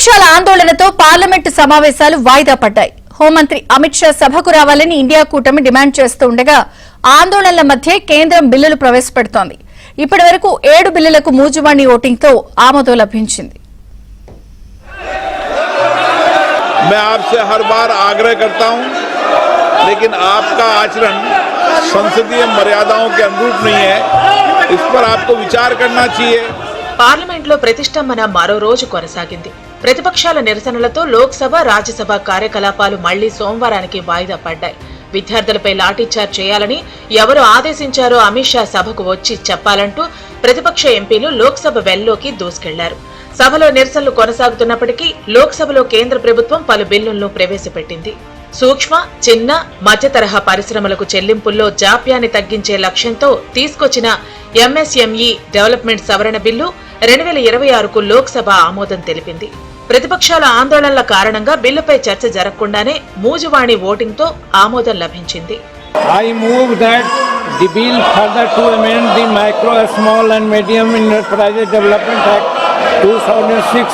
ప్రతిపక్షాల ఆందోళనతో పార్లమెంటు సమావేశాలు వాయిదా పడ్డాయి. హోంమంత్రి అమిత్ షా సభకు రావాలని ఇండియా కూటమి డిమాండ్ చేస్తూ ఉండగా ఆందోళనల మధ్య కేంద్రం బిల్లులు ప్రవేశపెడుతోంది. ఇప్పటి వరకు 7 బిల్లులకు మూజువాణి ఓటింగ్తో ఆమోదం లభించింది. मैं आपसे हर बार आग्रह करता हूं, लेकिन आपका आचरण संसदीय मर्यादाओं के अनुरूप नहीं है. इस पर आपको विचार करना चाहिए. పార్లమెంట్లో ప్రతిష్టంభన మరో రోజు కొనసాగింది. ప్రతిపక్షాల నిరసనలతో లోక్సభ, రాజ్యసభ కార్యకలాపాలు మళ్లీ సోమవారానికి వాయిదా పడ్డాయి. విద్యార్థులపై లాఠీచార్జ్ చేయాలని ఎవరు ఆదేశించారో అమిత్ షా సభకు వచ్చి చెప్పాలంటూ ప్రతిపక్ష ఎంపీలు లోక్సభ వెల్లోకి దూసుకెళ్లారు. సభలో నిరసనలు కొనసాగుతున్నప్పటికీ లోక్సభలో కేంద్ర ప్రభుత్వం పలు బిల్లులను ప్రవేశపెట్టింది. సూక్ష్మ, చిన్న, మధ్య తరహా పరిశ్రమలకు చెల్లింపుల్లో జాప్యాన్ని తగ్గించే లక్ష్యంతో తీసుకొచ్చిన ఎంఎస్ఎంఈ డెవలప్మెంట్ సవరణ బిల్లు 2026కు లోక్సభ ఆమోదం తెలిపింది. ప్రతిపక్షాల ఆందోళనల కారణంగా బిల్లుపై చర్చ జరగకుండానే మూజువాణి ఓటింగ్తో ఆమోదం లభించింది. I move that the bill further to amend the Micro, Small and Medium Enterprises Development Act 2006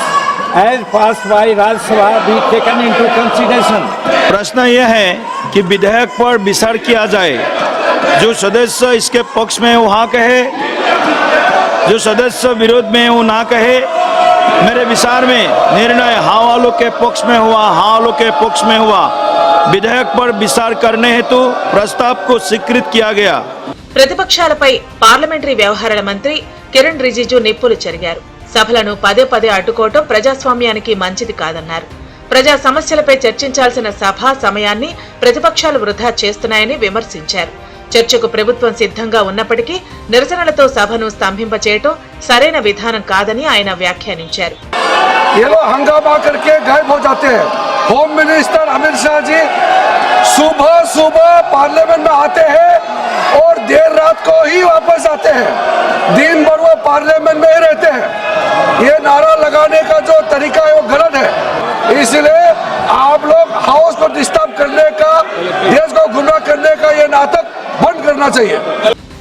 as passed by Rajya Sabha be taken into consideration. प्रश्न यह है कि विधेयक पर विचार किया जाए. जो सदस्य इसके पक्ष में वो हाँ कहे, जो सदस्य विरोध में वो ना कहे. मेरे विचार में निर्णय हाँ वालों के पक्ष में हुआ, हाँ वालों के पक्ष में हुआ. विधेयक पर विचार करने हेतु प्रस्ताव को स्वीकृत किया गया. ప్రతిపక్షాలపై పార్లమెంటరీ వ్యవహారాల మంత్రి కిరణ్ రిజిజు నిప్పులు చెరిగారు. సభలను పదే పదే అడ్డుకోవటం ప్రజాస్వామ్యానికి మంచిది కాదన్నారు. ప్రజా సమస్యలపై చర్చించాల్సిన సభా సమయాన్ని ప్రతిపక్షాలు వృధా చేస్తున్నాయని విమర్శించారు. చర్చకు ప్రభుత్వం సిద్ధంగా ఉన్నప్పటికీ నిరసనలతో సభను స్తంభింపచేయటం సరైన విధానం కాదని ఆయన వ్యాఖ్యానించారు. होम मिनिस्टर अमित शाह जी सुबह सुबह पार्लियामेंट में आते हैं और देर रात को ही वापस आते हैं. दिन भर वो पार्लियामेंट में ही रहते हैं. ये नारा लगाने का जो तरीका है वो गलत है. इसलिए आप लोग हाउस को डिस्टर्ब करने का, देश को गुमराह करने का ये नाटक बंद करना चाहिए.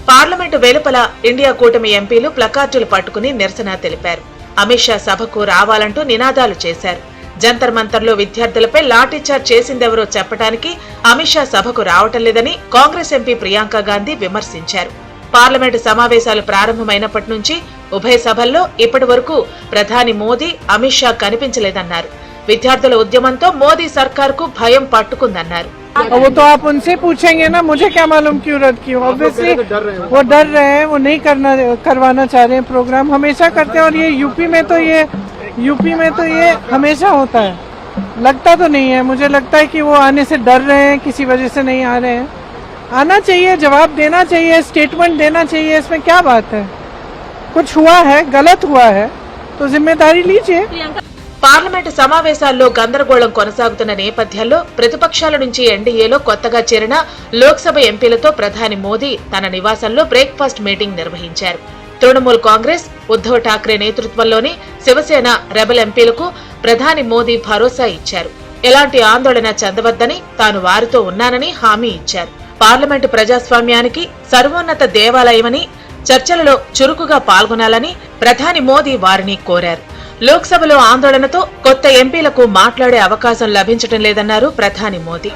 పార్లమెంటు వెలుపల ఇండియా కూటమి ఎంపీలు ప్లకార్డులు పట్టుకుని నిరసన తెలిపారు. అమిత్ షా సభకు రావాలంటూ నినాదాలు చేశారు. జంతర్ మంతర్లో విద్యార్థులపై లాఠీచార్జ్ చేసిందెవరో చెప్పడానికి అమిత్ షా సభకు రావటం లేదని కాంగ్రెస్ ఎంపీ ప్రియాంక గాంధీ విమర్శించారు. పార్లమెంటు సమావేశాలు ప్రారంభమైనప్పటి నుంచి ఉభయ సభల్లో ఇప్పటి వరకు ప్రధాని మోదీ, అమిత్ షా కనిపించలేదన్నారు. విద్యార్థుల ఉద్యమంతో మోదీ సర్కార్కు భయం పట్టుకుందన్నారు. वो तो आप उनसे पूछेंगे ना, मुझे क्या मालूम क्यों रद्द की. ऑब्वियसली वो डर रहे हैं, वो नहीं करवाना चाह रहे हैं. प्रोग्राम हमेशा करते हैं और ये यूपी में तो ये हमेशा होता है. लगता तो नहीं है, मुझे लगता है कि वो आने से डर रहे हैं, किसी वजह से नहीं आ रहे हैं. आना चाहिए, जवाब देना चाहिए, स्टेटमेंट देना चाहिए. इसमें क्या बात है? कुछ हुआ है, गलत हुआ है तो जिम्मेदारी लीजिए. పార్లమెంటు సమావేశాల్లో గందరగోళం కొనసాగుతున్న నేపథ్యంలో ప్రతిపక్షాల నుంచి ఎన్డీఏలో కొత్తగా చేరిన లోక్సభ ఎంపీలతో ప్రధాని మోదీ తన నివాసంలో బ్రేక్ఫాస్ట్ మీటింగ్ నిర్వహించారు. తృణమూల్ కాంగ్రెస్, ఉద్ధవ్ ఠాక్రే నేతృత్వంలోని శివసేన, రెబల్ ఎంపీలకు ప్రధాని మోదీ భరోసా ఇచ్చారు. ఎలాంటి ఆందోళన చెందవద్దని, తాను వారితో ఉన్నానని హామీ ఇచ్చారు. పార్లమెంటు ప్రజాస్వామ్యానికి సర్వోన్నత దేవాలయమని, చర్చలలో చురుకుగా పాల్గొనాలని ప్రధాని మోదీ వారిని కోరారు. లోక్సభలో ఆందోళనతో కొత్త ఎంపీలకు మాట్లాడే అవకాశం లభించడం లేదన్నారు ప్రధాని మోదీ.